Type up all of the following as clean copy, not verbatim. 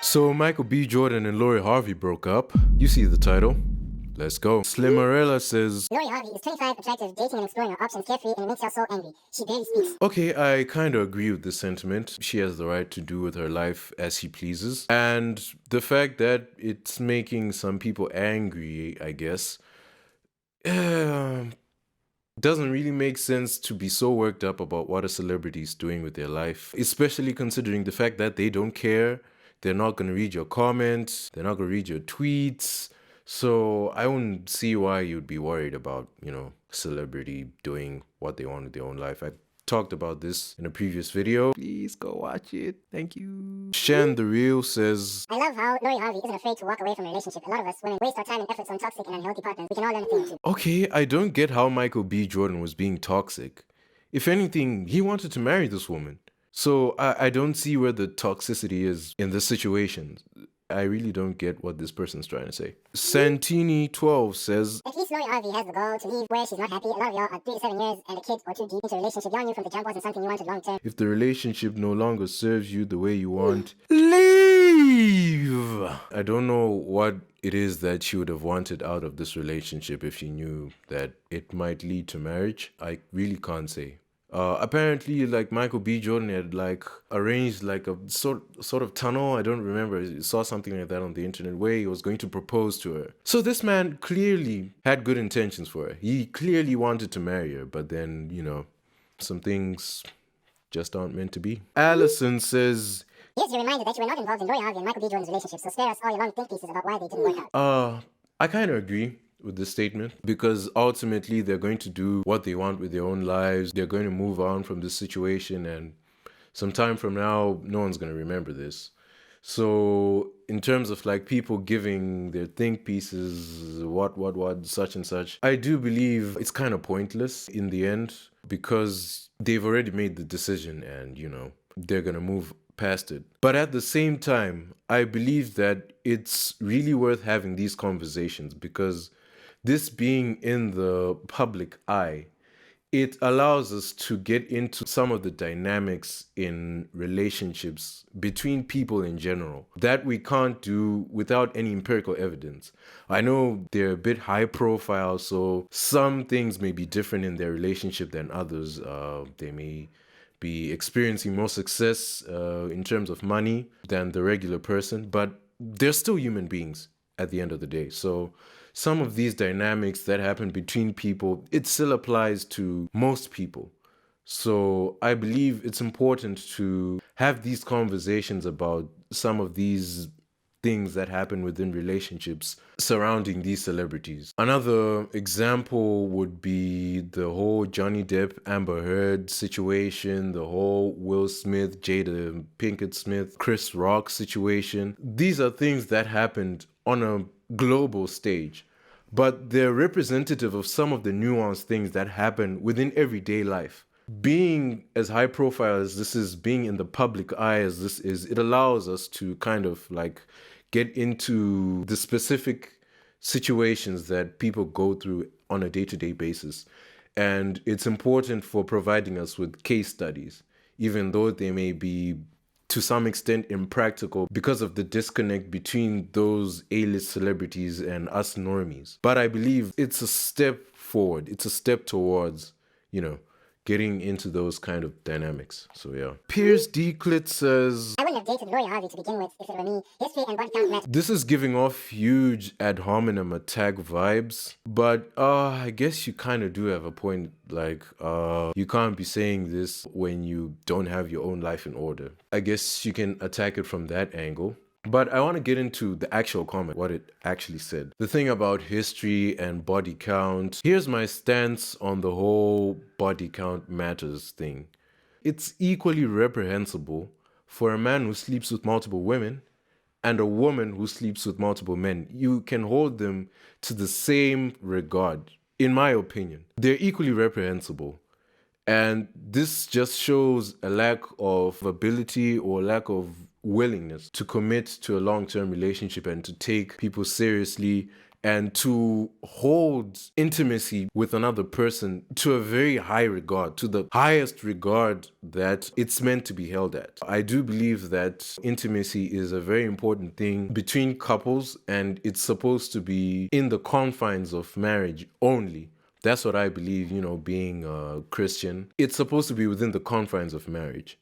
So Michael B. Jordan and Lori Harvey broke up. You see the title. Let's go. Slimmerella says, Lori Harvey is 25, attractive, dating and exploring her options carefree, and it makes her so angry. She barely speaks. okay, I kind of agree with this sentiment. She has the right to do with her life as she pleases. And the fact that it's making some people angry, I guess, doesn't really make sense to be so worked up about what a celebrity is doing with their life, especially considering the fact that they don't care. They're not going to read your comments. They're not going to read your tweets. So I wouldn't see why you'd be worried about, celebrity doing what they want with their own life. I talked about this in a previous video. Please go watch it. Thank you. Shan the Real says, I love how Lori Harvey isn't afraid to walk away from a relationship. A lot of us women waste our time and efforts on toxic and unhealthy partners. We can all learn a thing or two. okay, I don't get how Michael B. Jordan was being toxic. If anything, he wanted to marry this woman. So I don't see where the toxicity is in this situation. I really don't get what this person's trying to say. Santini12 says, At least Lori Harvey has the goal to leave where she's not happy. A lot of y'all are 3 to 7 years and a kid or 2 deep into a relationship. Y'all knew from the jump wasn't something you wanted long term. if the relationship no longer serves you the way you want, leave! I don't know what it is that she would have wanted out of this relationship if she knew that it might lead to marriage. I really can't say. Apparently, like Michael B. Jordan had arranged a sort of tunnel. I don't remember. I saw something like that on the internet where he was going to propose to her. So this man clearly had good intentions for her. He clearly wanted to marry her, but then some things just aren't meant to be. Allison says, Here's your reminder that you were not involved in Lori Harvey and Michael B. Jordan's relationship, so spare us all your long think pieces about why they didn't work out. I kind of agree with this statement because ultimately they're going to do what they want with their own lives. They're going to move on from this situation, and some time from now, no one's going to remember this. So in terms of people giving their think pieces, what, such and such, I do believe it's kind of pointless in the end because they've already made the decision and, they're going to move past it. But at the same time, I believe that it's really worth having these conversations because this being in the public eye, it allows us to get into some of the dynamics in relationships between people in general that we can't do without any empirical evidence. I know they're a bit high profile, so some things may be different in their relationship than others. They may be experiencing more success in terms of money than the regular person, but they're still human beings at the end of the day. So some of these dynamics that happen between people, it still applies to most people. So I believe it's important to have these conversations about some of these things that happen within relationships surrounding these celebrities. Another example would be the whole Johnny Depp, Amber Heard situation, the whole Will Smith, Jada Pinkett Smith, Chris Rock situation. These are things that happened on a global stage, but they're representative of some of the nuanced things that happen within everyday life. Being as high profile as this is, being in the public eye as this is, it allows us to kind of get into the specific situations that people go through on a day-to-day basis. And it's important for providing us with case studies, even though they may be to some extent impractical because of the disconnect between those A-list celebrities and us normies. But I believe it's a step forward. It's a step towards, getting into those kind of dynamics. So yeah. Piers D. Clit says, I wouldn't have dated Lori Harvey to begin with if it were me. History and body count matter. this is giving off huge ad hominem attack vibes, but I guess you kind of do have a point. You can't be saying this when you don't have your own life in order. I guess you can attack it from that angle. But I want to get into the actual comment, what it actually said. The thing about history and body count. Here's my stance on the whole body count matters thing. It's equally reprehensible for a man who sleeps with multiple women and a woman who sleeps with multiple men. You can hold them to the same regard, in my opinion. They're equally reprehensible. And this just shows a lack of ability or lack of willingness to commit to a long-term relationship and to take people seriously and to hold intimacy with another person to a very high regard, to the highest regard that it's meant to be held at. I do believe that intimacy is a very important thing between couples, and it's supposed to be in the confines of marriage only. That's what I believe, being a Christian. It's supposed to be within the confines of marriage.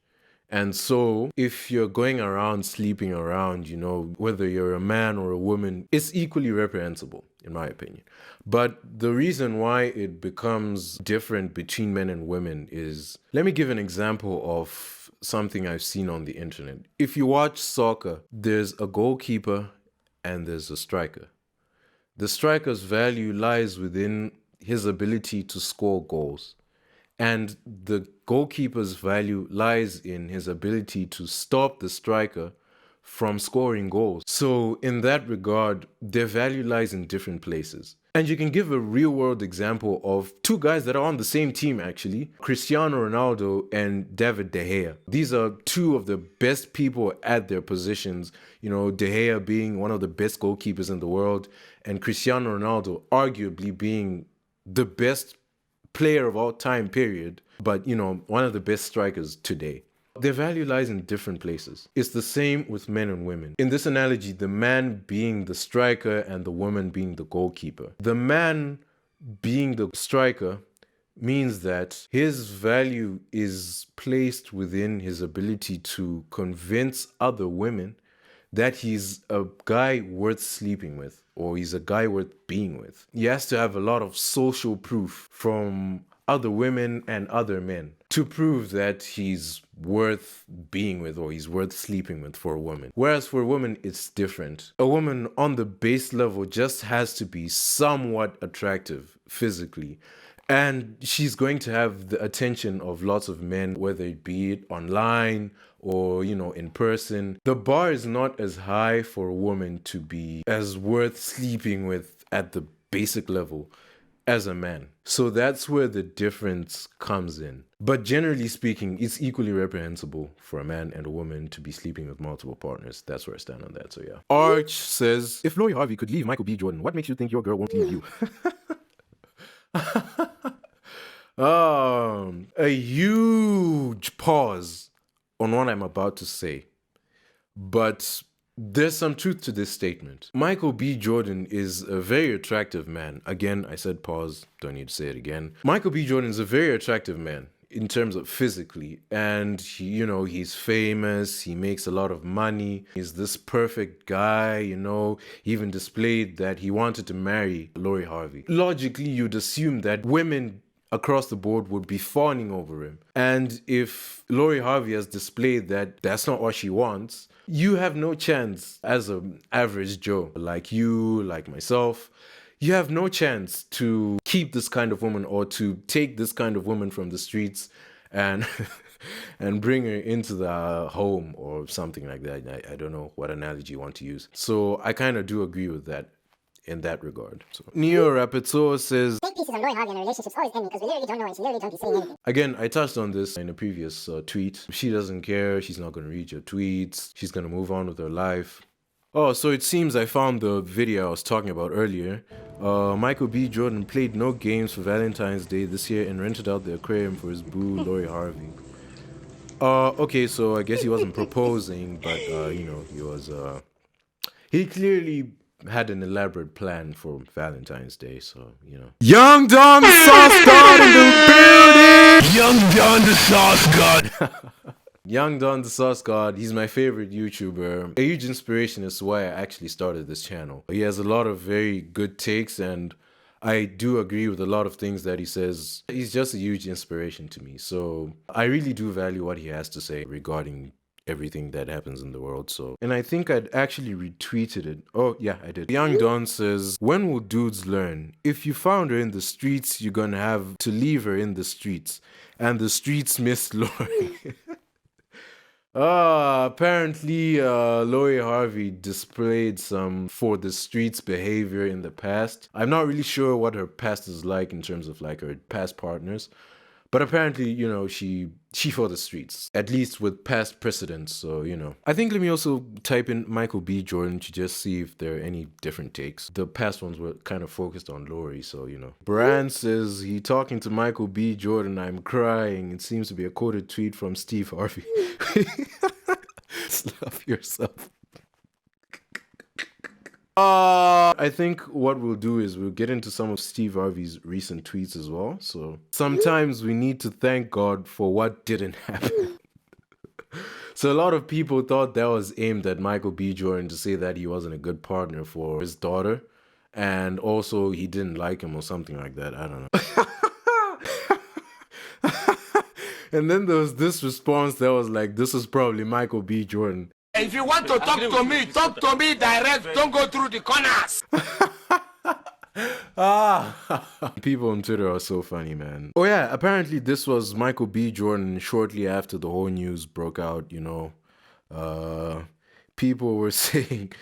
And so, if you're going around sleeping around, whether you're a man or a woman, it's equally reprehensible, in my opinion. But the reason why it becomes different between men and women is, let me give an example of something I've seen on the internet. If you watch soccer, there's a goalkeeper and there's a striker. The striker's value lies within his ability to score goals. And the goalkeeper's value lies in his ability to stop the striker from scoring goals. So in that regard, their value lies in different places. And you can give a real world example of two guys that are on the same team, actually, Cristiano Ronaldo and David De Gea. These are two of the best people at their positions, De Gea being one of the best goalkeepers in the world, and Cristiano Ronaldo arguably being the best player of all time, period, but one of the best strikers today. Their value lies in different places. It's the same with men and women. In this analogy, the man being the striker and the woman being the goalkeeper. The man being the striker means that his value is placed within his ability to convince other women that he's a guy worth sleeping with, or he's a guy worth being with. He has to have a lot of social proof from other women and other men to prove that he's worth being with or he's worth sleeping with for a woman. Whereas for a woman, it's different. A woman on the base level just has to be somewhat attractive physically. And she's going to have the attention of lots of men, whether it be it online or, in person. The bar is not as high for a woman to be as worth sleeping with at the basic level as a man. So that's where the difference comes in. But generally speaking, it's equally reprehensible for a man and a woman to be sleeping with multiple partners. That's where I stand on that. So yeah. Arch says, if Lori Harvey could leave Michael B. Jordan, what makes you think your girl won't leave you? A huge pause on what I'm about to say. But there's some truth to this statement. Michael B. Jordan is a very attractive man. Again, I said pause, don't need to say it again. Michael B. Jordan is a very attractive man in terms of physically, and he's famous, he makes a lot of money, he's this perfect guy, he even displayed that he wanted to marry Lori Harvey. Logically, you'd assume that women across the board would be fawning over him. And if Lori Harvey has displayed that that's not what she wants, you have no chance as an average Joe, like you, like myself. You have no chance to keep this kind of woman or to take this kind of woman from the streets and and bring her into the home or something like that. I don't know what analogy you want to use. So I kind of do agree with that in that regard. So Neo Rapito says, fake pieces on Lori Harvey and her relationships always end me because we literally don't know and she literally don't be saying anything. Again, I touched on this in a previous tweet. She doesn't care. She's not going to read your tweets. She's going to move on with her life. Oh, so it seems I found the video I was talking about earlier. Michael B. Jordan played no games for Valentine's Day this year and rented out the aquarium for his boo, Lori Harvey. Okay, so I guess he wasn't proposing, but, he was, he clearly had an elaborate plan for Valentine's Day, so, Young Don the Sauce God in the building! Young Don the Sauce God! Young Don the Sauce God, he's my favorite YouTuber. A huge inspiration as to why I actually started this channel. He has a lot of very good takes, and I do agree with a lot of things that he says. He's just a huge inspiration to me. So I really do value what he has to say regarding everything that happens in the world. So, and I think I'd actually retweeted it. Oh yeah, I did. Young Don says, when will dudes learn? If you found her in the streets, you're gonna have to leave her in the streets. And the streets miss Lori. Apparently, Lori Harvey displayed some for the streets behavior in the past. I'm not really sure what her past is like in terms of like her past partners, But apparently, you know, she for the streets, at least with past precedents. So, you know, I think let me also type in Michael B. Jordan to just see if there are any different takes. The past ones were kind of focused on Lori, so, you know. Brand says he talking to Michael B. Jordan. I'm crying. It seems to be a quoted tweet from Steve Harvey. Slap yourself. I think what we'll do is we'll get into some of Steve Harvey's recent tweets as well. So sometimes we need to thank God for what didn't happen. So a lot of people thought that was aimed at Michael B. Jordan to say that he wasn't a good partner for his daughter. And also he didn't like him or something like that. I don't know. And then there was this response that was like, this is probably Michael B. Jordan. If you want to talk to me direct. Don't go through the corners. People on Twitter are so funny, man. Oh yeah, apparently this was Michael B. Jordan shortly after the whole news broke out, you know. People were saying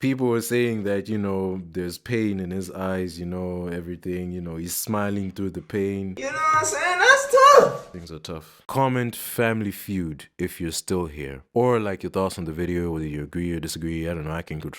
that, you know, there's pain in his eyes, you know, everything, you know, he's smiling through the pain. You know what I'm saying? That's tough. Things are tough. Comment Family Feud if you're still here. Or like your thoughts on the video, whether you agree or disagree. I don't know, I can control.